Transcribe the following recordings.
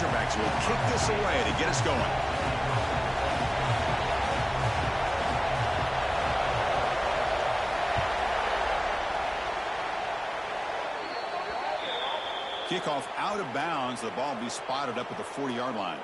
Razorbacks will kick this away to get us going. Kickoff out of bounds. The ball will be spotted up at the 40-yard line.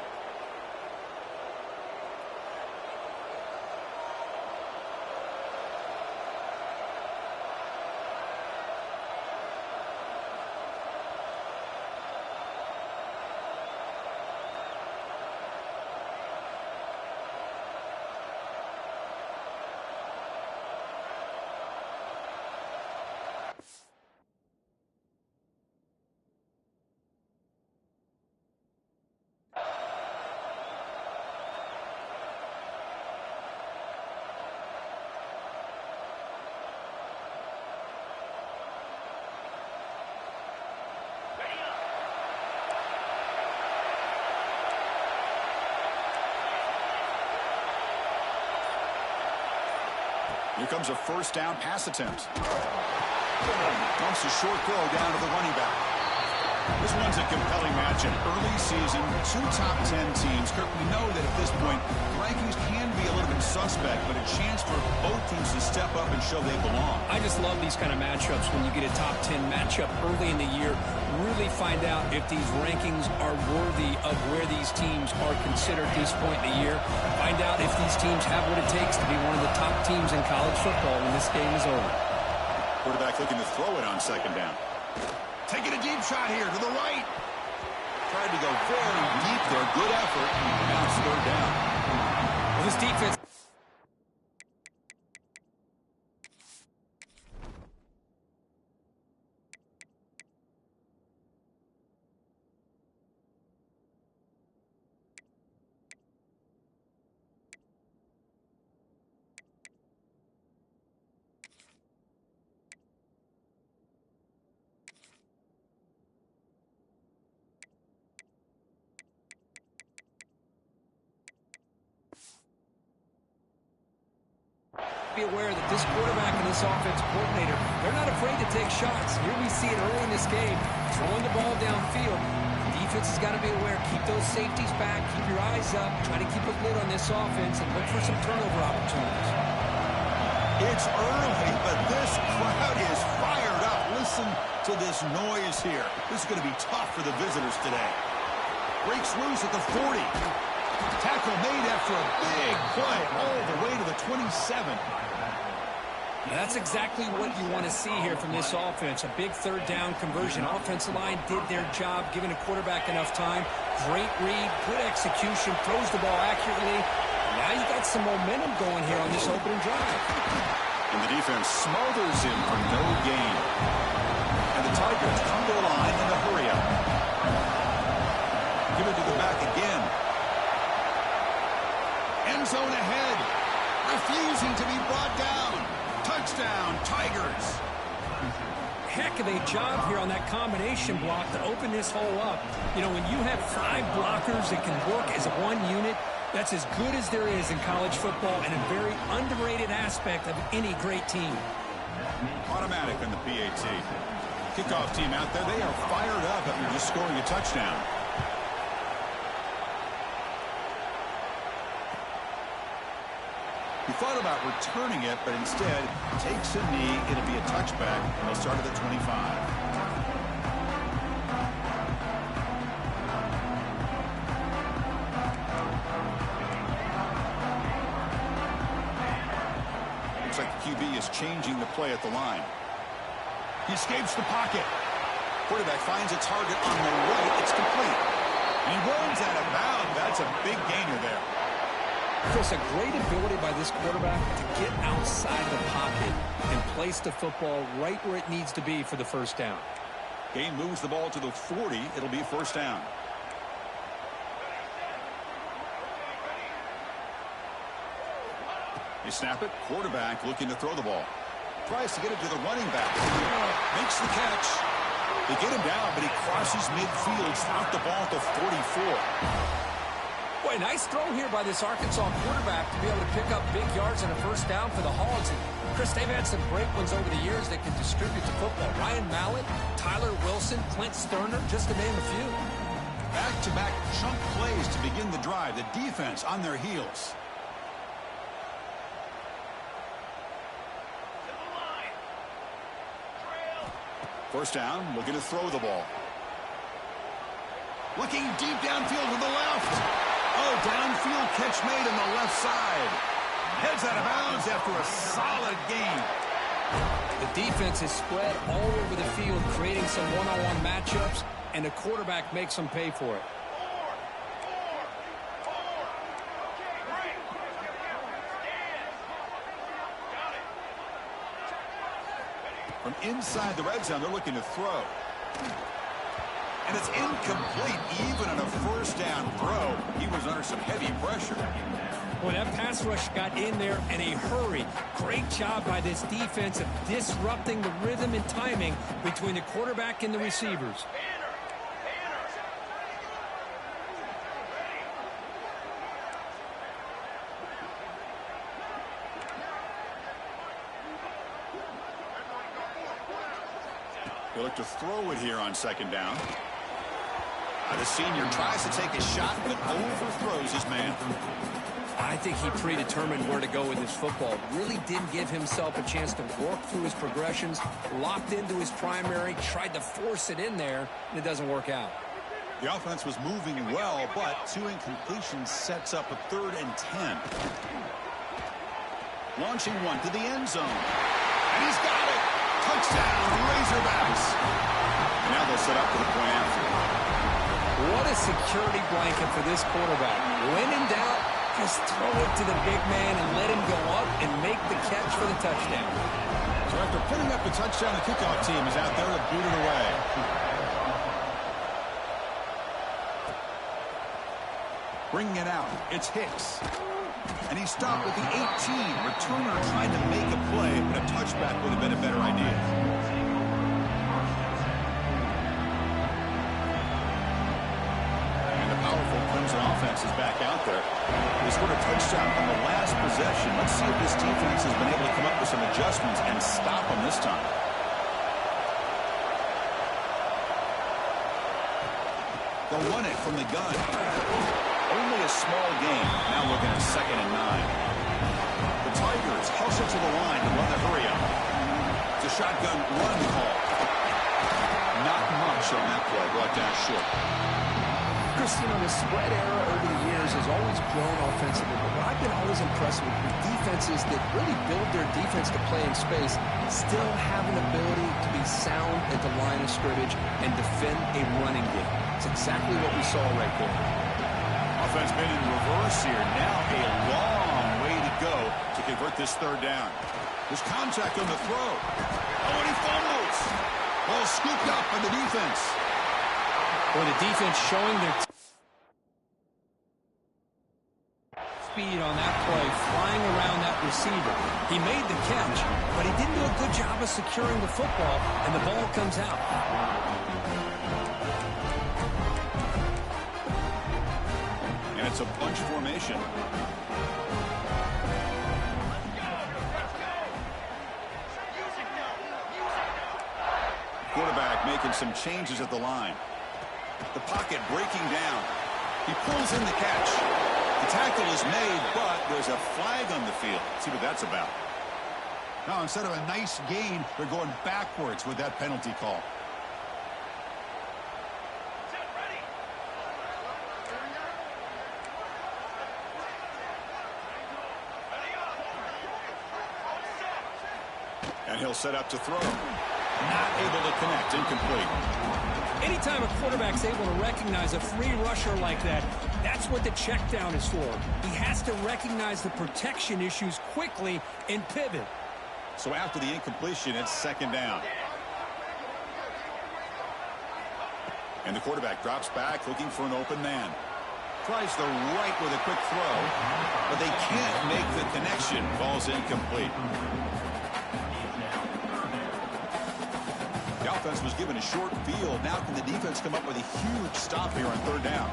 Here comes a first down pass attempt. Dumps a short throw down to the running back. This one's a compelling matchup. Early season, two top 10 teams. Kirk, we know that at this point, rankings can be a little bit suspect, but a chance for both teams to step up and show they belong. I just love these kind of matchups when you get a top 10 matchup early in the year. Really find out if these rankings are worthy of where these teams are considered at this point in the year. Find out if these teams have what it takes to be one of the top teams in college football when this game is over. Quarterback looking to throw it on second down. Taking a deep shot here to the right. Tried to go very deep there. Good effort. Now it's third down. Well, this defense... Be aware that this quarterback and this offensive coordinator, they're not afraid to take shots. Here we see it early in this game, throwing the ball downfield. The defense has got to be aware. Keep those safeties back. Keep your eyes up. Try to keep a lid on this offense and look for some turnover opportunities. It's early, but this crowd is fired up. Listen to this noise here. This is going to be tough for the visitors today. Breaks loose at the 40. Tackle made after a big play all the way to the 27. That's exactly what you want to see here from this offense. A big third down conversion. Offensive line did their job, giving a quarterback enough time. Great read, good execution, throws the ball accurately. Now you got some momentum going here on this opening drive. And the defense smothers him for no gain. And the Tigers come to the line in a hurry up. Give it to the back again. End zone ahead. Refusing to be brought down. Touchdown, Tigers. Heck of a job here on that combination block to open this hole up. You know, when you have 5 blockers that can work as one unit, that's as good as there is in college football and a very underrated aspect of any great team. Automatic on the PAT. Kickoff team out there, they are fired up after just scoring a touchdown. He thought about returning it, but instead takes a knee. It'll be a touchback, and they'll start at the 25. Looks like the QB is changing the play at the line. He escapes the pocket. Quarterback finds a target on the right. It's complete. He runs out of bounds. That's a big gainer there. Chris, a great ability by this quarterback to get outside the pocket and place the football right where it needs to be for the first down. Game moves the ball to the 40. It'll be first down. They snap it. Quarterback looking to throw the ball. Tries to get it to the running back. Makes the catch. They get him down, but he crosses midfield. Out the ball at the 44. Boy, nice throw here by this Arkansas quarterback to be able to pick up big yards and a first down for the Hogs. And Chris, they've had some great ones over the years that can distribute the football. Ryan Mallett, Tyler Wilson, Clint Sterner, just to name a few. Back back-to-back chunk plays to begin the drive. The defense on their heels. First down, looking to throw the ball. Looking deep downfield to the left. Oh, downfield catch made on the left side. Heads out of bounds after a solid gain. The defense is spread all over the field, creating some one-on-one matchups, and the quarterback makes them pay for it. From inside the red zone, they're looking to throw. And it's incomplete, even on a first down throw. He was under some heavy pressure. Well, that pass rush got in there in a hurry. Great job by this defense of disrupting the rhythm and timing between the quarterback and the receivers. He'll look to throw it here on second down. The senior tries to take a shot, but overthrows his man. I think he predetermined where to go with his football. Really didn't give himself a chance to work through his progressions, locked into his primary, tried to force it in there, and it doesn't work out. The offense was moving well, but two incompletions sets up a 3rd and 10. Launching one to the end zone. And he's got it! Touchdown, Razorbacks! And now they'll set up for the point after. What a security blanket for this quarterback. When in doubt, just throw it to the big man and let him go up and make the catch for the touchdown. So after putting up the touchdown, the kickoff team is out there to boot it away. Bringing it out, it's Hicks. And he stopped with the 18. Returner trying to make a play, but a touchback would have been a better idea. And the powerful Clemson offense is back out there. They scored a touchdown on the last possession. Let's see if this defense has been able to come up with some adjustments and stop them this time. They'll run it from the gun. Only a small gain. Now looking at 2nd and 9. The Tigers hustle to the line to run the hurry up. It's a shotgun run call. Not much on that play. Brought down short. Chris, you know, the spread era over the years has always grown offensively, but what I've been always impressed with defenses that really build their defense to play in space still have an ability to be sound at the line of scrimmage and defend a running game. It's exactly what we saw right there. Offense been in reverse here. Now a long way to go to convert this 3rd down. There's contact on the throw. Oh, and he fumbles. Ball scooped up by the defense. Or the defense showing their speed on that play, flying around that receiver. He made the catch, but he didn't do a good job of securing the football, and the ball comes out. And it's a bunch formation. Quarterback making some changes at the line. The pocket breaking down. He pulls in the catch. The tackle is made, but there's a flag on the field. Let's see what that's about. Now, instead of a nice gain, they're going backwards with that penalty call. And he'll set up to throw. Not able to connect. Incomplete. Anytime a quarterback's able to recognize a free rusher like that, that's what the check down is for. He has to recognize the protection issues quickly and pivot. So after the incompletion, it's 2nd down. And the quarterback drops back looking for an open man. Tries the right with a quick throw, but they can't make the connection. Ball's incomplete. The offense was given a short field. Now can the defense come up with a huge stop here on 3rd down?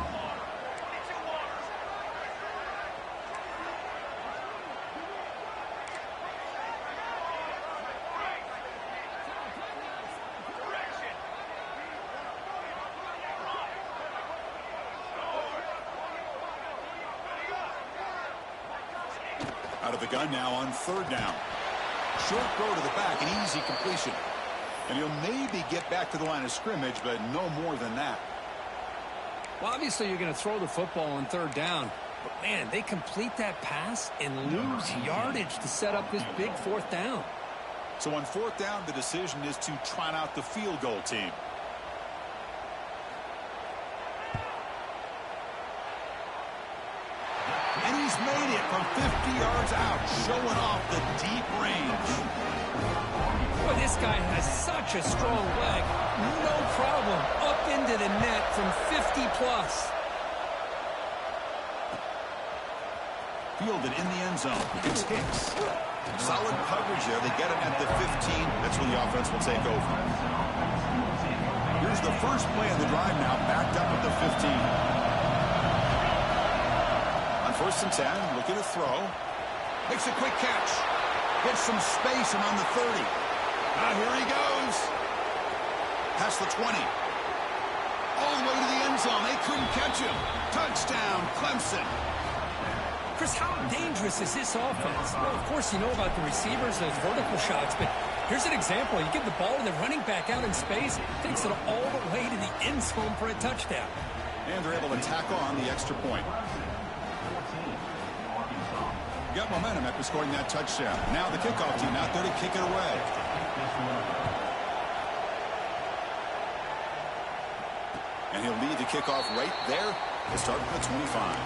Out of the gun now on third down. Short throw to the back, an easy completion. And he'll maybe get back to the line of scrimmage, but no more than that. Well, obviously you're going to throw the football on third down. But, man, they complete that pass and lose yardage to set up this big fourth down. So on fourth down, the decision is to trot out the field goal team. And he's made it from 50 yards out, showing off the deep range. Boy, this guy has such a strong leg. No problem. Up into the net from 50 plus. Fielded in the end zone. It's Hicks. Solid coverage there. They get it at the 15. That's where the offense will take over. Here's the first play of the drive now, backed up at the 15. On first and 10, looking to throw. Makes a quick catch. Gets some space and on the 30. Now here he goes. Past the 20. All the way to the end zone. They couldn't catch him. Touchdown, Clemson. Chris, how dangerous is this offense? Well, of course, you know about the receivers, those vertical shots, but here's an example. You give the ball to the running back out in space, takes it all the way to the end zone for a touchdown. And they're able to tack on the extra point. Got momentum after scoring that touchdown. Now the kickoff team out there to kick it away. And he'll lead the kickoff right there. They start at the 25.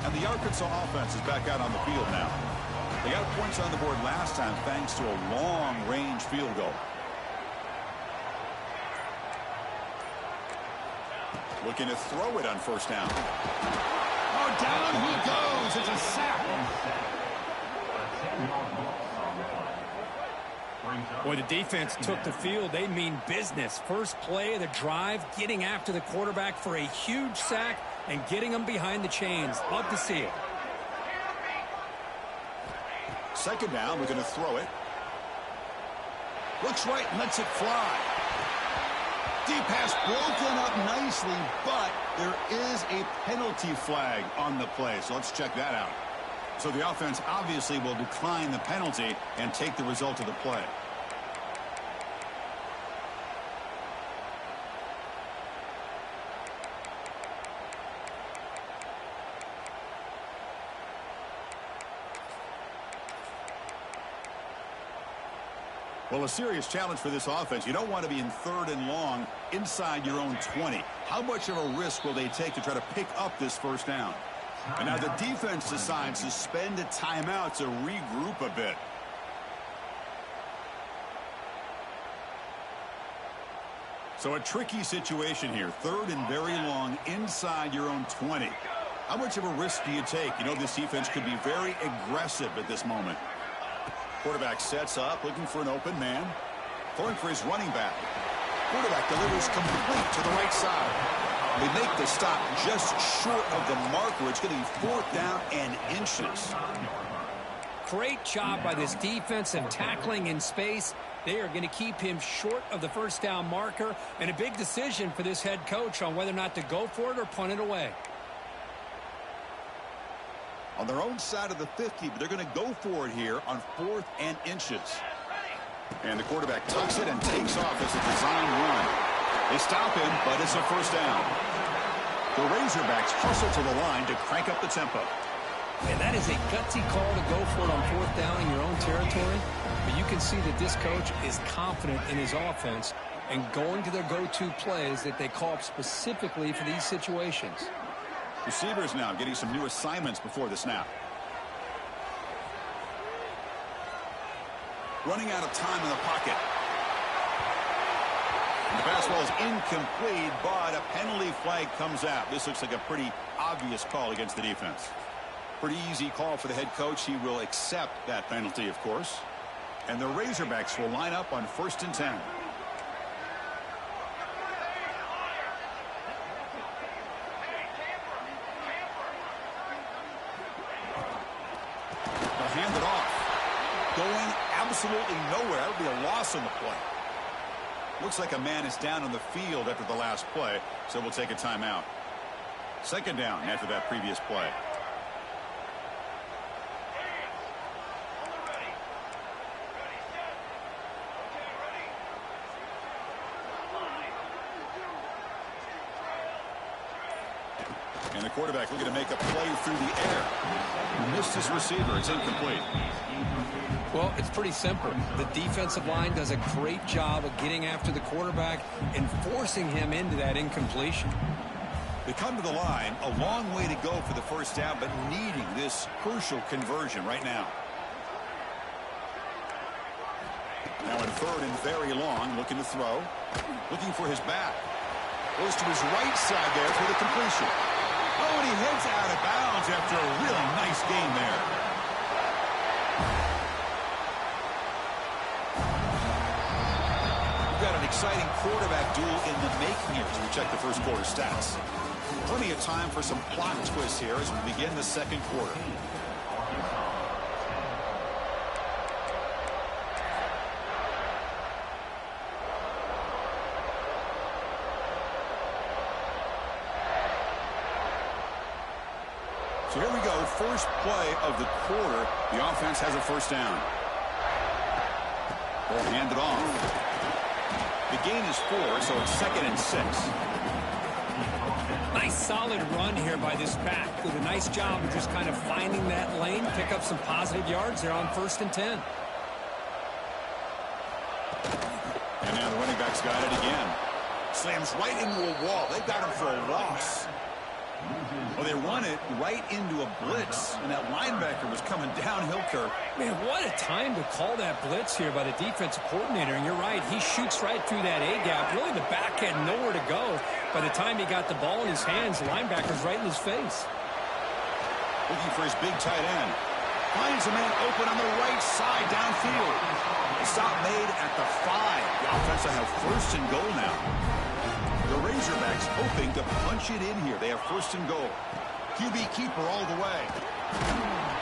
And the Arkansas offense is back out on the field now. They got points on the board last time thanks to a long-range field goal. Looking to throw it on first down. Oh, down he goes. It's a sack. Boy, the defense took the field. They mean business. First play of the drive, getting after the quarterback for a huge sack and getting him behind the chains. Love to see it. Second down, we're going to throw it. Looks right and lets it fly. Deep pass broken up nicely, but there is a penalty flag on the play. So let's check that out. So the offense obviously will decline the penalty and take the result of the play. Well, a serious challenge for this offense. You don't want to be in third and long inside your own 20. How much of a risk will they take to try to pick up this first down? And now the defense decides to spend a timeout to regroup a bit. So a tricky situation here. Third and very long inside your own 20. How much of a risk do you take? You know, this defense could be very aggressive at this moment. Quarterback sets up, looking for an open man. Throwing for his running back. Quarterback delivers complete to the right side. They make the stop just short of the marker. It's going to be fourth down and inches. Great job by this defense and tackling in space. They are going to keep him short of the first down marker. And a big decision for this head coach on whether or not to go for it or punt it away. On their own side of the 50, but they're going to go for it here on fourth and inches. And the quarterback tucks it and takes off as a design run. They stop him, but it's a first down. The Razorbacks hustle to the line to crank up the tempo. And that is a gutsy call to go for it on fourth down in your own territory. But you can see that this coach is confident in his offense and going to their go-to plays that they call up specifically for these situations. Receivers now getting some new assignments before the snap. Running out of time in the pocket. And the fastball is incomplete, but a penalty flag comes out. This looks like a pretty obvious call against the defense. Pretty easy call for the head coach. He will accept that penalty, of course. And the Razorbacks will line up on first and 10. Hand it off. Going absolutely nowhere. That would be a loss on the play. Looks like a man is down on the field after the last play, so we'll take a timeout. Second down after that previous play. And the quarterback looking to make a play through the air. Missed his receiver. It's incomplete. Well, it's pretty simple. The defensive line does a great job of getting after the quarterback and forcing him into that incompletion. They come to the line, a long way to go for the first down, but needing this crucial conversion right now. Now in third and very long, looking to throw. Looking for his back. Goes to his right side there for the completion. Oh, and he heads out of bounds after a really nice game there. We've got an exciting quarterback duel in the making here as we check the first quarter stats. Plenty of time for some plot twists here as we begin the second quarter. So here we go, first play of the quarter. The offense has a first down. Ball handed off. The gain is 4, so it's 2nd and 6. Nice solid run here by this back. Did a nice job of just kind of finding that lane, pick up some positive yards there on 1st and 10. And now the running back's got it again. Slams right into a wall. They got him for a loss. Well, they run it right into a blitz, and that linebacker was coming downhill, Kirk. Man, what a time to call that blitz here by the defensive coordinator. And you're right, he shoots right through that A-gap. Really, the back had nowhere to go. By the time he got the ball in his hands, the linebacker's right in his face. Looking for his big tight end. Finds a man open on the right side downfield. The stop made at the 5. The offense will have 1st and goal now. The Razorbacks hoping to punch it in here. They have 1st and goal. QB keeper all the way.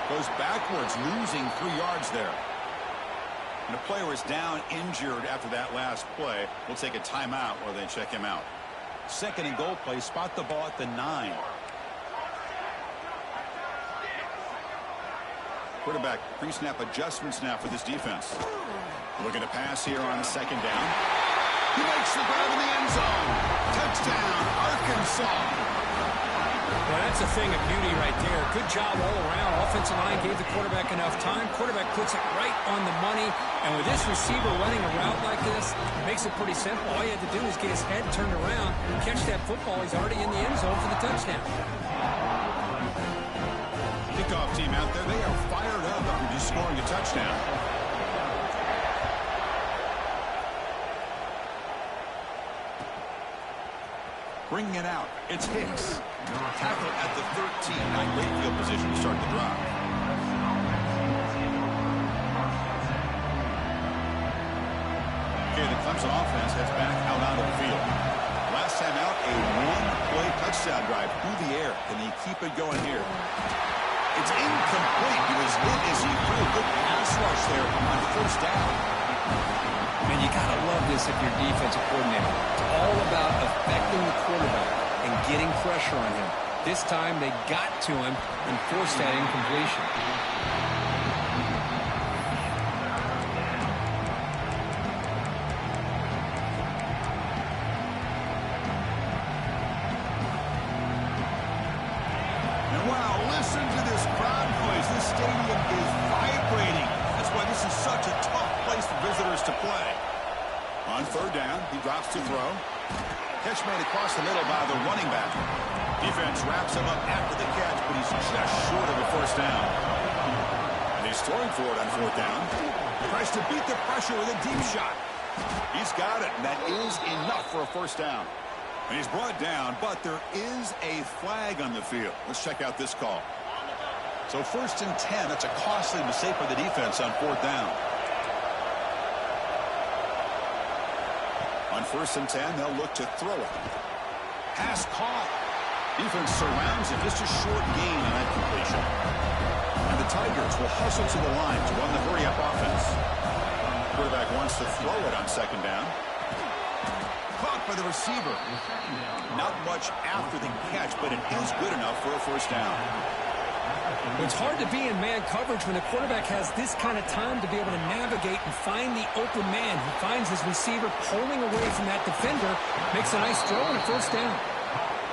Goes backwards, losing 3 yards there. And the player is down injured after that last play. We'll take a timeout or then check him out. 2nd and goal play. Spot the ball at the 9. Quarterback pre-snap adjustments now for this defense. Looking to pass here on 2nd down. He makes the grab in the end zone. Touchdown, Arkansas. Well, that's a thing of beauty right there. Good job all around. Offensive line gave the quarterback enough time. Quarterback puts it right on the money. And with this receiver running a route like this, it makes it pretty simple. All you have to do is get his head turned around and catch that football. He's already in the end zone for the touchdown. Kickoff team out there, they are fired up after just scoring a touchdown. Bringing it out, it's Hicks. Tackle at the 13. Not great field position to start the drive. Okay, the Clemson offense heads back out onto the field. Last time out, a one-play touchdown drive through the air. Can he keep it going here? It's incomplete. He was hit as he threw a good pass rush there on 1st down. Man, you got to love this if you're defensive coordinator. It's all about affecting the quarterback and getting pressure on him. This time they got to him and forced that incompletion. And wow, listen to this crowd noise. This stadium is vibrating. That's why this is such a tough place for visitors to play. On 3rd down, he drops to throw. Catch made across the middle by the running back. Defense wraps him up after the catch, but he's just short of a 1st down. And he's throwing for it on 4th down. Tries to beat the pressure with a deep shot. He's got it, and that is enough for a 1st down. And he's brought down, but there is a flag on the field. Let's check out this call. So 1st and 10, that's a costly mistake for the defense on 4th down. On 1st and 10, they'll look to throw it. Pass caught. Defense surrounds it. Just a short gain on that completion. And the Tigers will hustle to the line to run the hurry-up offense. Quarterback wants to throw it on 2nd down. blocked by the receiver. Not much after the catch, but it is good enough for a first down. It's hard to be in man coverage when the quarterback has this kind of time to be able to navigate and find the open man. He finds his receiver pulling away from that defender, makes a nice throw and a first down.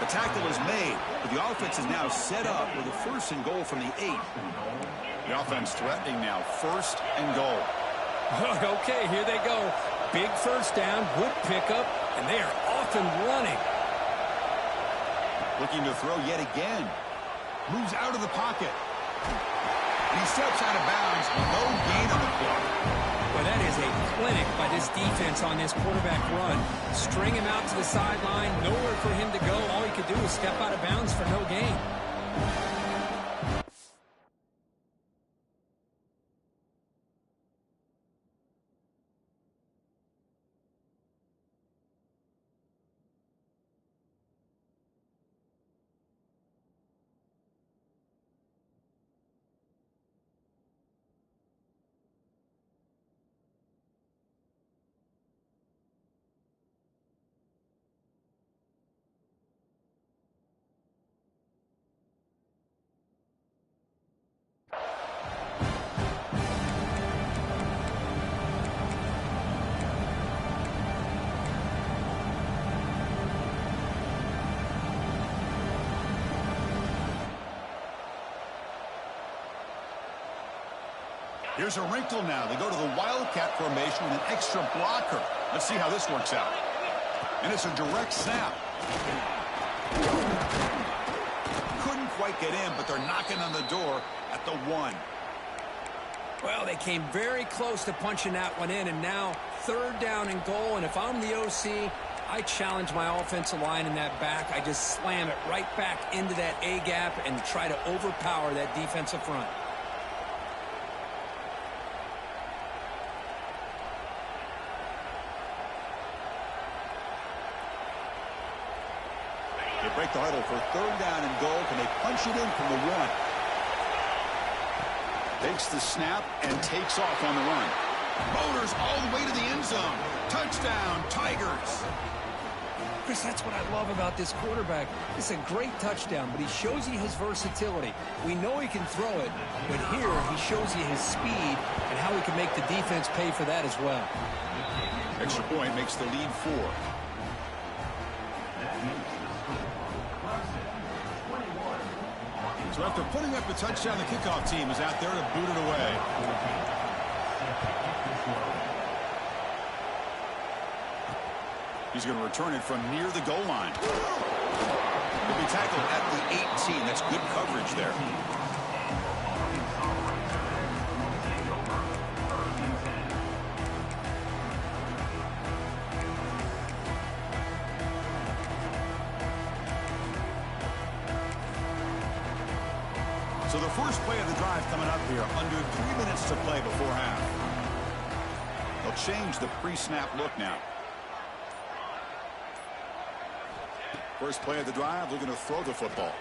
The tackle is made, but the offense is now set up with a first and goal from the 8. The offense threatening now, first and goal. Okay, here they go. Big first down, good pickup, and they are off and running. Looking to throw yet again. Moves out of the pocket. He steps out of bounds. No gain on the play. Well, that is a clinic by this defense on this quarterback run. String him out to the sideline. Nowhere for him to go. All he could do is step out of bounds for no gain. Here's a wrinkle now. They go to the Wildcat formation with an extra blocker. Let's see how this works out. And it's a direct snap. Couldn't quite get in, but they're knocking on the door at the 1. Well, they came very close to punching that one in, and now third down and goal. And if I'm the OC, I challenge my offensive line in that back. I just slam it right back into that A-gap and try to overpower that defensive front. They break the huddle for third down and goal. Can they punch it in from the 1? Takes the snap and takes off on the run. Motors all the way to the end zone. Touchdown, Tigers. Chris, that's what I love about this quarterback. It's a great touchdown, but he shows you his versatility. We know he can throw it, but here he shows you his speed and how he can make the defense pay for that as well. Extra point makes the lead 4. So after putting up the touchdown, the kickoff team is out there to boot it away. He's going to return it from near the goal line. He'll be tackled at the 18. That's good coverage there. So the first play of the drive coming up here, under 3 minutes to play before half. They'll change the pre-snap look now. First play of the drive, looking to throw the football.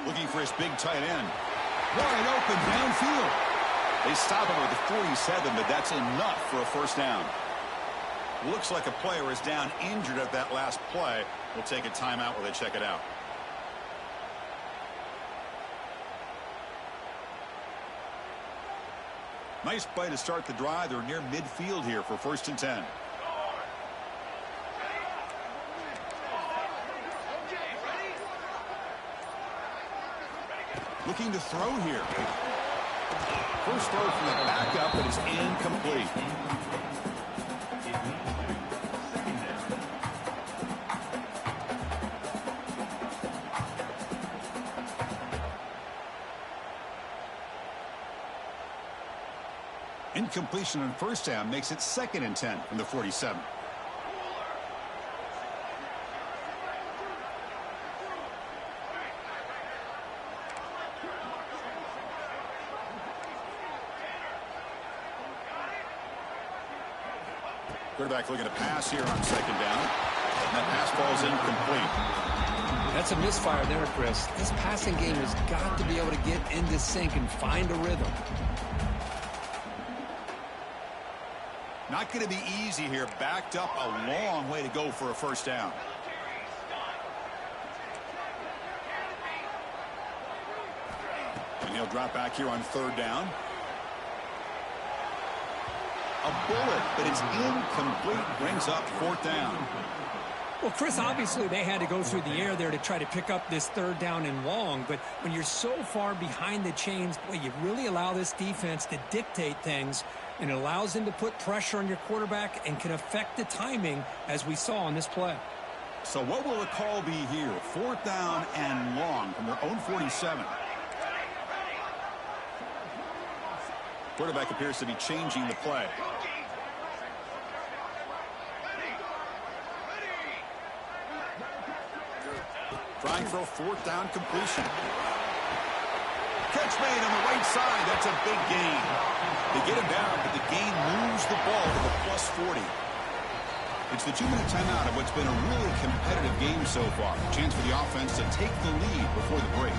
Looking for his big tight end. Wide open downfield. They stop him at the 47, but that's enough for a first down. Looks like a player is down injured at that last play. We'll take a timeout while they check it out. Nice play to start the drive. They're near midfield here for first and 10. Looking to throw here. First throw from the backup, but it's incomplete. Incompletion on first down makes it second and 10 from the 47. Quarterback looking to pass here on second down. And that pass falls incomplete. That's a misfire there, Chris. This passing game has got to be able to get into sync and find a rhythm. Not going to be easy here. Backed up a long way to go for a first down. And he'll drop back here on third down. A bullet, but it's incomplete. Brings up fourth down. Well, Chris, obviously they had to go through the air there to try to pick up this third down and long. But when you're so far behind the chains, boy, you really allow this defense to dictate things. And it allows them to put pressure on your quarterback and can affect the timing, as we saw on this play. So what will the call be here? Fourth down and long from their own 47. Quarterback appears to be changing the play. Trying for a fourth down completion. Catch made on the right side. That's a big gain. They get him down, but the gain moves the ball to the plus 40. It's the 2-minute timeout of what's been a really competitive game so far. Chance for the offense to take the lead before the break.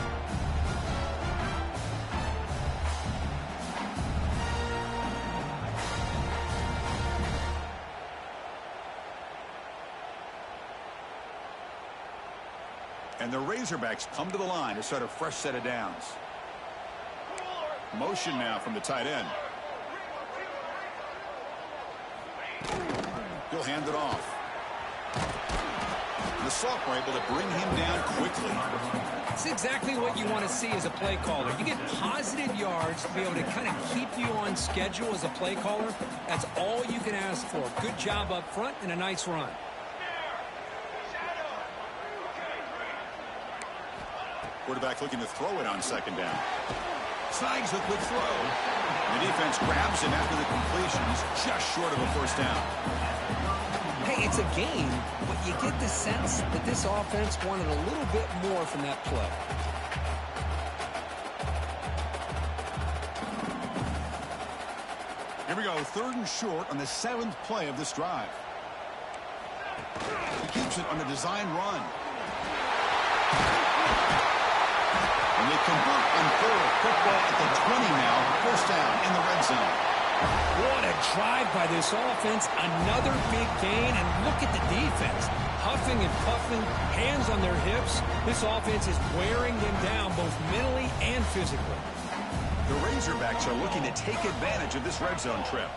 And the Razorbacks come to the line to start a fresh set of downs. Motion now from the tight end. He'll hand it off. The Soft were able to bring him down quickly. It's exactly what you want to see as a play caller. You get positive yards to be able to kind of keep you on schedule as a play caller. That's all you can ask for. Good job up front and a nice run. Quarterback looking to throw it on second down. Snags a quick throw. The defense grabs him after the completion. He's just short of a first down. Hey, it's a game, but you get the sense that this offense wanted a little bit more from that play. Here we go, third and short on the 7th play of this drive. He keeps it on the design run. And they convert on third. Football at the 20 now. First down in the red zone. What a drive by this offense. Another big gain. And look at the defense. Huffing and puffing, hands on their hips. This offense is wearing them down both mentally and physically. The Razorbacks are looking to take advantage of this red zone trip.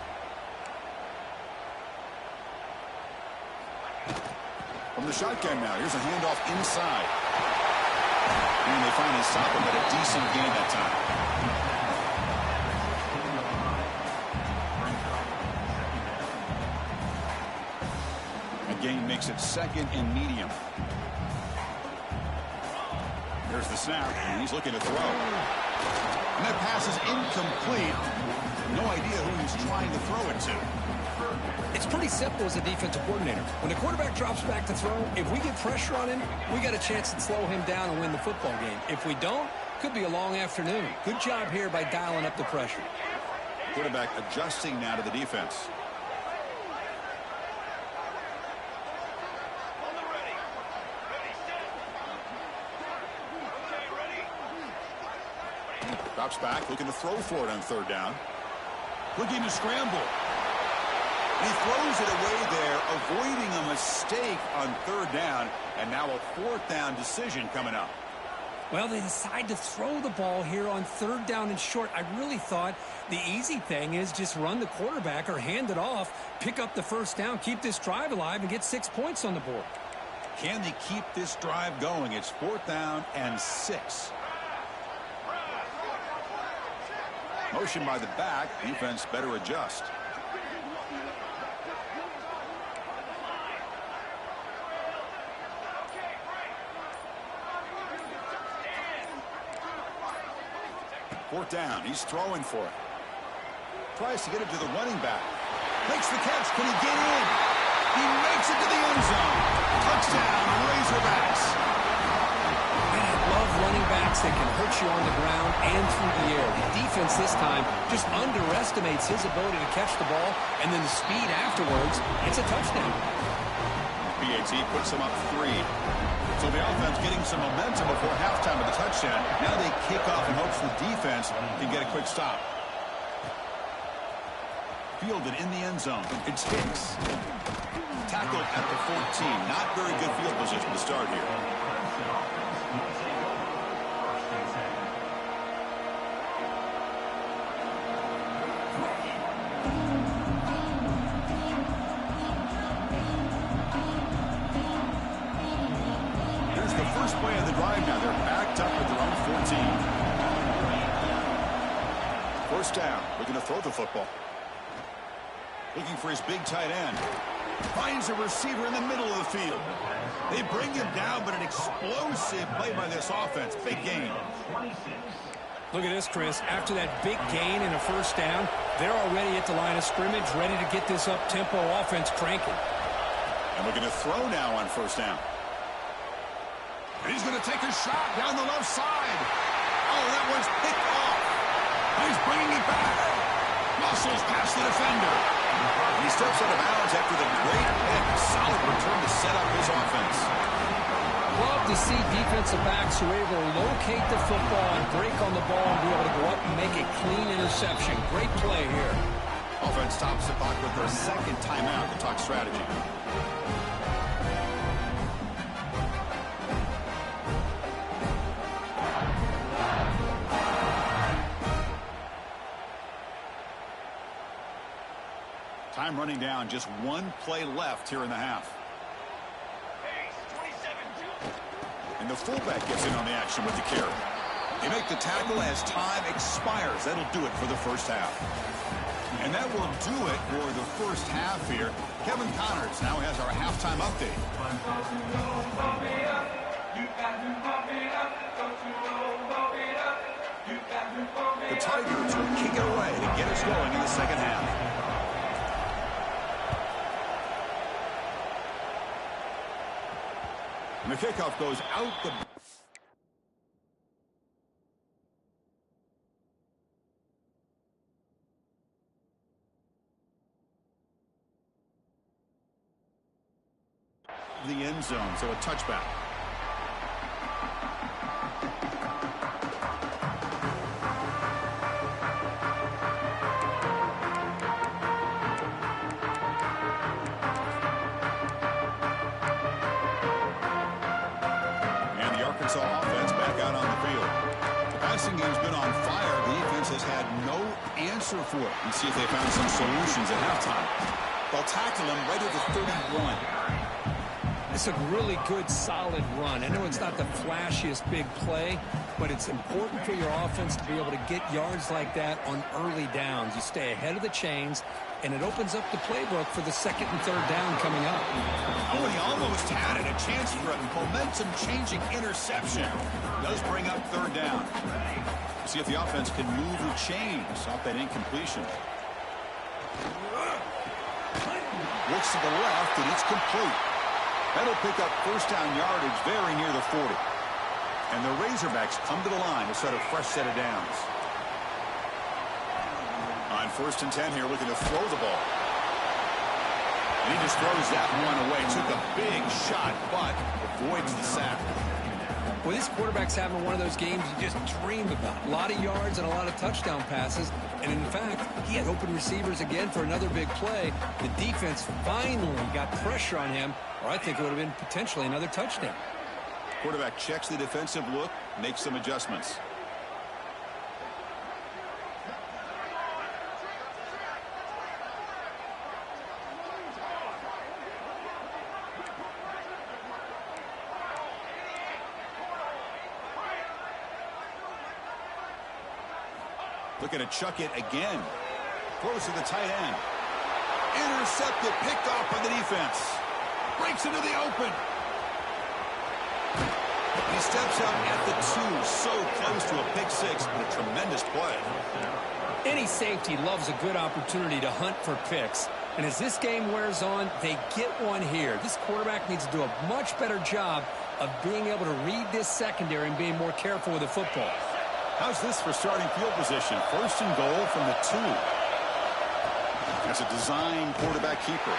From the shotgun now. Here's a handoff inside. And they finally stop him, but a decent gain that time. A gain makes it second and medium. There's the snap, and he's looking to throw. And that pass is incomplete. No idea who he's trying to throw it to. It's pretty simple as a defensive coordinator. When the quarterback drops back to throw, if we get pressure on him, we got a chance to slow him down and win the football game. If we don't, could be a long afternoon. Good job here by dialing up the pressure. Quarterback adjusting now to the defense. Drops back, looking to throw for it on third down. Looking to scramble. He throws it away there, avoiding a mistake on third down, and now a fourth down decision coming up. Well, they decide to throw the ball here on third down and short. I really thought the easy thing is just run the quarterback or hand it off, pick up the first down, keep this drive alive, and get 6 points on the board. Can they keep this drive going? It's fourth down and 6. Motion by the back. Defense better adjust. Fourth down. He's throwing for it. Tries to get it to the running back. Makes the catch. Can he get in? He makes it to the end zone. Touchdown, Razorbacks. And I love running backs that can hurt you on the ground and through the air. The defense this time just underestimates his ability to catch the ball, and then the speed afterwards. It's a touchdown. BAT puts him up 3. So the offense getting some momentum before halftime of the touchdown. Now they kick off in hopes the defense can get a quick stop. fielded in the end zone. It's Hicks. Tackled at the 14. Not very good field position to start here. Here's the first play of the drive now. They're backed up at their own 14. First down. Looking to throw the football. Looking for his big tight end. Finds a receiver in the middle of the field. They bring him down, but an explosive play by this offense. Big gain. Look at this, Chris. After that big gain and a first down, they're already at the line of scrimmage, ready to get this up-tempo offense cranking. And looking to throw now on first down. And he's going to take a shot down the left side. Oh, that one's picked off. He's bringing it back. Muscles past the defender. He steps out of bounds after the great pick. Solid return to set up his offense. Love to see defensive backs who are able to locate the football and break on the ball and be able to go up and make a clean interception. Great play here. Offense stops the clock with their second timeout to talk strategy. Time running down, just one play left here in the half. And the fullback gets in on the action with the carry. They make the tackle as time expires. That'll do it for the first half. And that will do it for the first half here. Kevin Connors now has our halftime update. The Tigers will kick it away to get us going in the second half. And the kickoff goes out the... the end zone, so a touchback. Offense back out on the field. The passing game's been on fire. The defense has had no answer for it. And see if they found some solutions at halftime. They'll tackle him right at the 31. It's a really good, solid run. I know it's not the flashiest big play, but it's important for your offense to be able to get yards like that on early downs. You stay ahead of the chains, and it opens up the playbook for the second and third down coming up. Oh, and he almost had it. A chance for a momentum-changing interception. Does bring up third down. See if the offense can move the chains off that incompletion. Looks to the left, and it's complete. That'll pick up first down yardage very near the 40. And the Razorbacks come to the line to set a fresh set of downs. On first and 10 here, looking to throw the ball. And he just throws that one away. Took a big shot, but avoids the sack. Well, this quarterback's having one of those games you just dream about. A lot of yards and a lot of touchdown passes. And in fact, he had open receivers again for another big play. The defense finally got pressure on him, or I think it would have been potentially another touchdown. Quarterback checks the defensive look, makes some adjustments. Looking to chuck it again. Throws to the tight end. Intercepted, picked off by the defense. Breaks into the open. He steps out at the 2, so close to a pick six, but a tremendous play. Any safety loves a good opportunity to hunt for picks. And as this game wears on, they get one here. This quarterback needs to do a much better job of being able to read this secondary and being more careful with the football. How's this for starting field position? First and goal from the 2. That's a design quarterback keeper.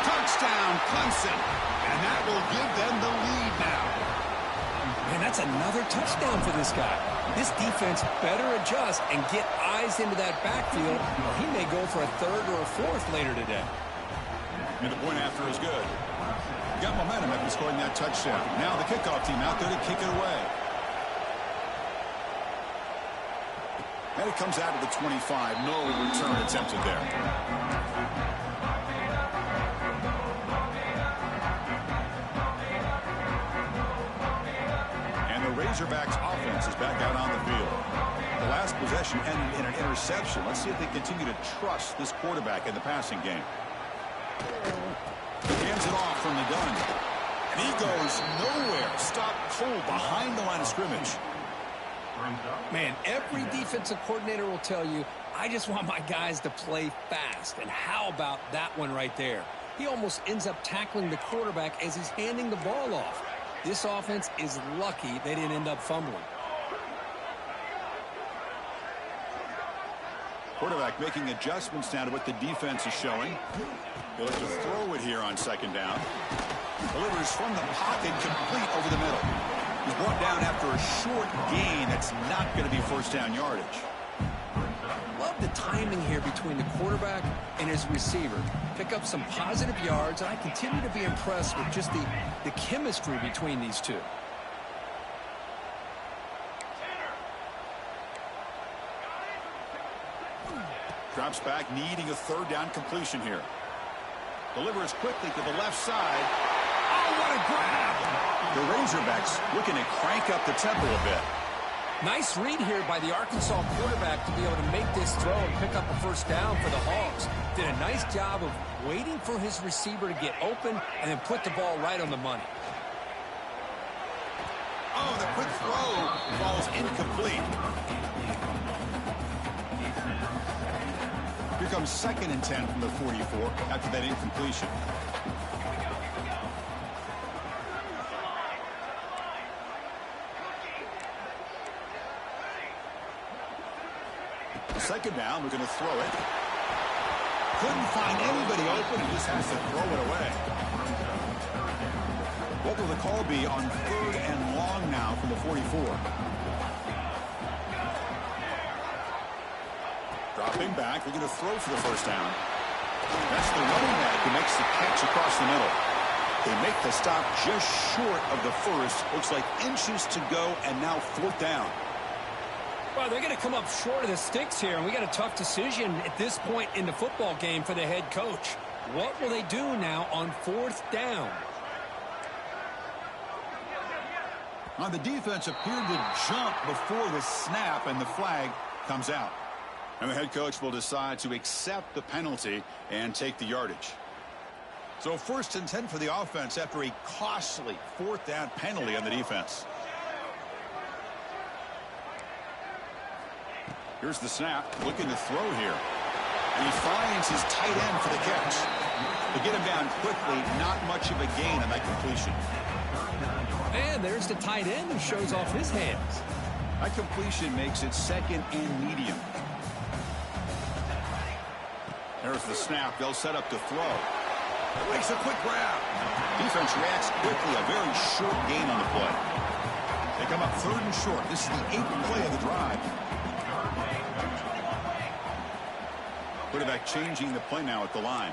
Touchdown, Clemson. And that will give them the lead now. And that's another touchdown for this guy. This defense better adjust and get eyes into that backfield, or he may go for a third or a fourth later today. And the point after is good. Got momentum after scoring that touchdown. Now the kickoff team out there to kick it away. And it comes out to the 25. No return attempted there. And the Razorbacks offense is back out on the field. The last possession ended in an interception. Let's see if they continue to trust this quarterback in the passing game. Hands it off from the gun. And he goes nowhere. Stopped cold behind the line of scrimmage. Man, every defensive coordinator will tell you, I just want my guys to play fast. And how about that one right there? He almost ends up tackling the quarterback as he's handing the ball off. This offense is lucky they didn't end up fumbling. Quarterback making adjustments now to what the defense is showing. He'll have to throw it here on second down. Delivers from the pocket, complete over the middle. He's brought down after a short gain that's not going to be first down yardage. Love the timing here between the quarterback and his receiver. Pick up some positive yards, and I continue to be impressed with just the chemistry between these two. Drops back, needing a third down completion here. Delivers quickly to the left side. Oh, what a grab! The Razorbacks looking to crank up the tempo a bit. Nice read here by the Arkansas quarterback to be able to make this throw and pick up a first down for the Hogs. Did a nice job of waiting for his receiver to get open and then put the ball right on the money. Oh, the quick throw falls incomplete. Here comes 2nd and 10 from the 44 after that incompletion. Second down, we're going to throw it. Couldn't find anybody open and just has to throw it away. What will the call be on 3rd and long now from the 44? Dropping back, we're going to throw for the first down. That's the running back who makes the catch across the middle. They make the stop just short of the first. Looks like inches to go, and now 4th down. Well, they're going to come up short of the sticks here, and we got a tough decision at this point in the football game for the head coach. What will they do now on 4th down? Now, the defense appeared to jump before the snap, and the flag comes out. And the head coach will decide to accept the penalty and take the yardage. So 1st and 10 for the offense after a costly 4th down penalty on the defense. Here's the snap, looking to throw here. And he finds his tight end for the catch. To get him down quickly, not much of a gain on that completion. And there's the tight end who shows off his hands. That completion makes it 2nd and medium. There's the snap. They'll set up to throw. Makes a quick grab. Defense reacts quickly. A very short gain on the play. They come up 3rd and short. This is the 8th play of the drive. Quarterback changing the play now at the line.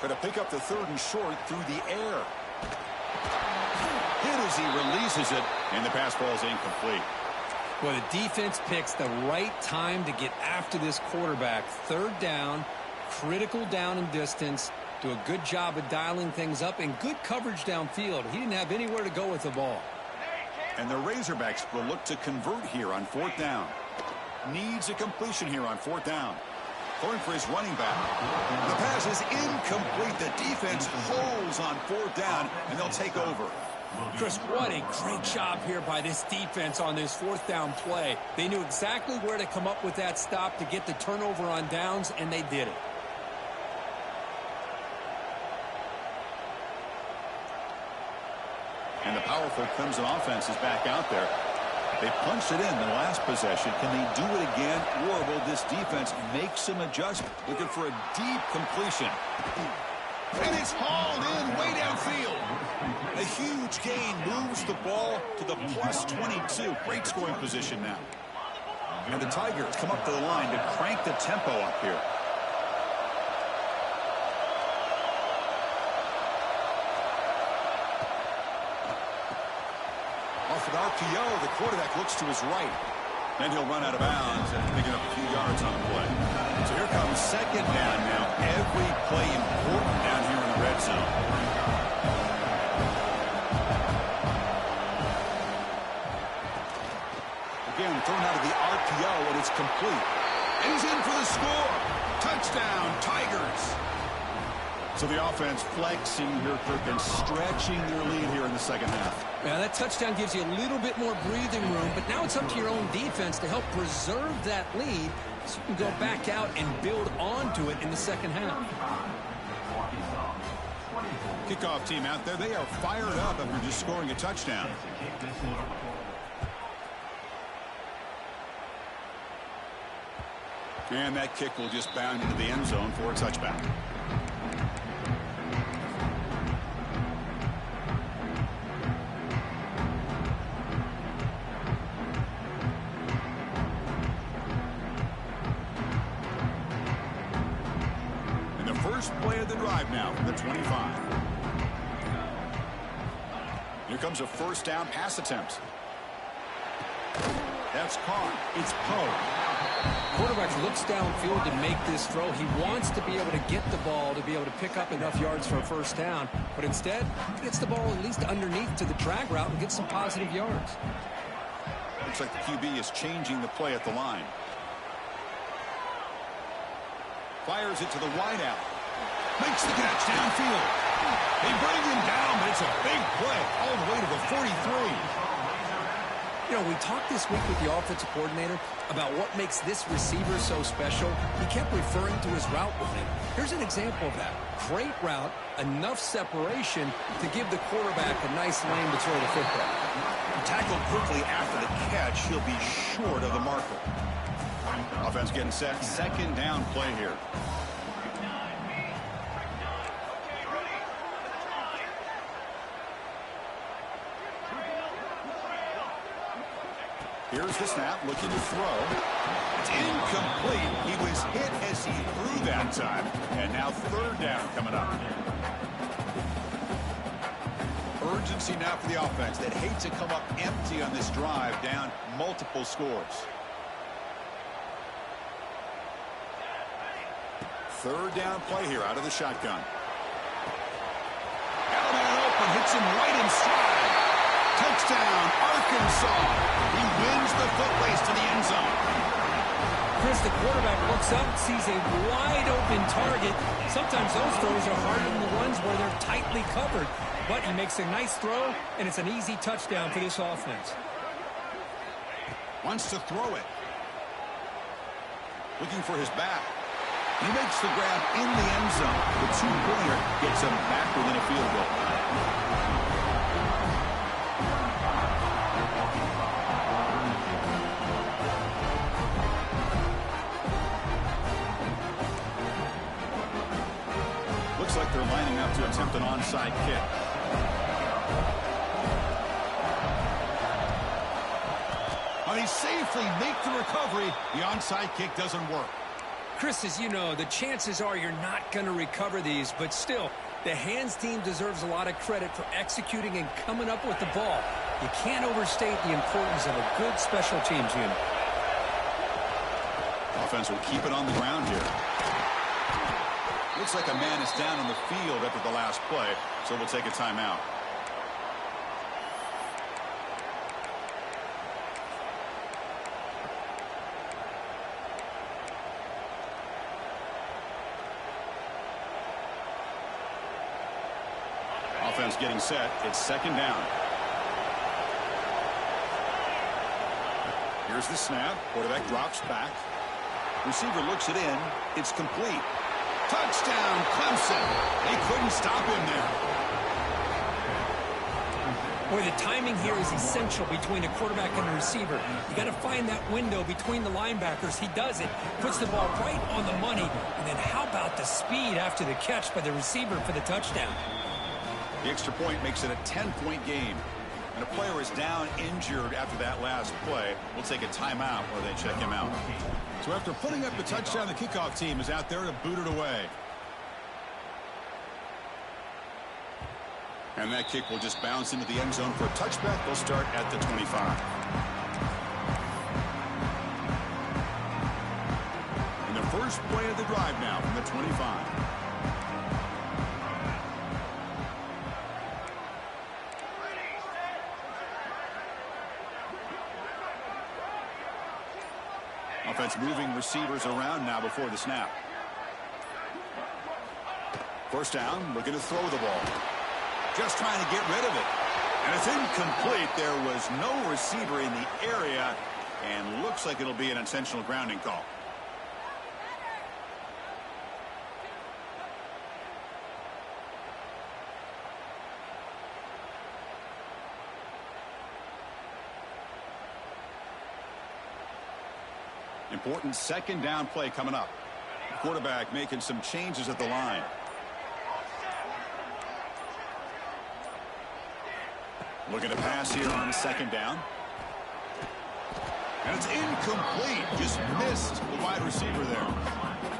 Going to pick up the 3rd and short through the air. Hit as he releases it, and the pass ball is incomplete. Well, the defense picks the right time to get after this quarterback. 3rd down, critical down and distance. Do a good job of dialing things up and good coverage downfield. He didn't have anywhere to go with the ball. And the Razorbacks will look to convert here on 4th down. Needs a completion here on 4th down. Going for his running back. The pass is incomplete. The defense holds on 4th down, and they'll take over. Chris, what a great job here by this defense on this 4th down play. They knew exactly where to come up with that stop to get the turnover on downs, and they did it. And the powerful Clemson offense is back out there. They punched it in the last possession. Can they do it again, or will this defense make some adjustments? Looking for a deep completion. And it's hauled in way downfield. A huge gain moves the ball to the plus 22. Great scoring position now. And the Tigers come up to the line to crank the tempo up here. Off an RPO, the quarterback looks to his right. Then he'll run out of bounds and picking up a few yards on the play. So here comes second down now. Every play important down here in the red zone. Again, thrown out of the RPO, and it's complete. And he's in for the score. Touchdown, Tigers. So the offense flexing here, Kirk, and stretching their lead here in the second half. Yeah, that touchdown gives you a little bit more breathing room, but now it's up to your own defense to help preserve that lead so you can go back out and build onto it in the second half. Kickoff team out there, they are fired up after just scoring a touchdown. And that kick will just bound into the end zone for a touchback. And the first play of the drive now from the 25. Here comes a first down pass attempt. That's caught. It's Poe. Quarterback looks downfield to make this throw. He wants to be able to get the ball to be able to pick up enough yards for a first down. But instead, he gets the ball at least underneath to the drag route and gets some positive yards. Looks like the QB is changing the play at the line. Fires it to the wideout. Makes the catch downfield. They bring him down, but it's a big play all the way to the 43. You know, we talked this week with the offensive coordinator about what makes this receiver so special. He kept referring to his route running. Here's an example of that. Great route, enough separation to give the quarterback a nice lane to throw the football. Tackled quickly after the catch, he'll be short of the marker. Offense getting set. Second down play here. Here's the snap, looking to throw. It's incomplete. He was hit as he threw that time. And now third down coming up. Urgency now for the offense that hates to come up empty on this drive, down multiple scores. Third down play here out of the shotgun. Alabama open, hits him right in stride. Touchdown, Arkansas. He wins the foot race to the end zone. Chris, the quarterback looks up, sees a wide-open target. Sometimes those throws are harder than the ones where they're tightly covered. But he makes a nice throw, and it's an easy touchdown for this offense. Wants to throw it. Looking for his back. He makes the grab in the end zone. The two-pointer gets him back within a field goal. Looks like they're lining up to attempt an onside kick. Well, they safely make the recovery. The onside kick doesn't work. Chris, as you know, the chances are you're not going to recover these, but still, the hands team deserves a lot of credit for executing and coming up with the ball. You can't overstate the importance of a good special teams unit. Offense will keep it on the ground here. Looks like a man is down on the field after the last play, so we'll take a timeout. Offense getting set. It's second down. Here's the snap. Quarterback drops back. Receiver looks it in. It's complete. Touchdown, Clemson. They couldn't stop him there. Boy, the timing here is essential between a quarterback and a receiver. You got to find that window between the linebackers. He does it, puts the ball right on the money, and then how about the speed after the catch by the receiver for the touchdown? The extra point makes it a 10-point game. And a player is down injured after that last play. We'll take a timeout while they check him out. So after putting up the touchdown, the kickoff team is out there to boot it away. And that kick will just bounce into the end zone for a touchback. They'll start at the 25. And the first play of the drive now from the 25. Offense moving receivers around now before the snap. First down, looking to throw the ball. Just trying to get rid of it. And it's incomplete. There was no receiver in the area, and looks like it'll be an intentional grounding call. Important second down play coming up. The quarterback making some changes at the line. Looking to pass here on second down. And it's incomplete. Just missed the wide receiver there.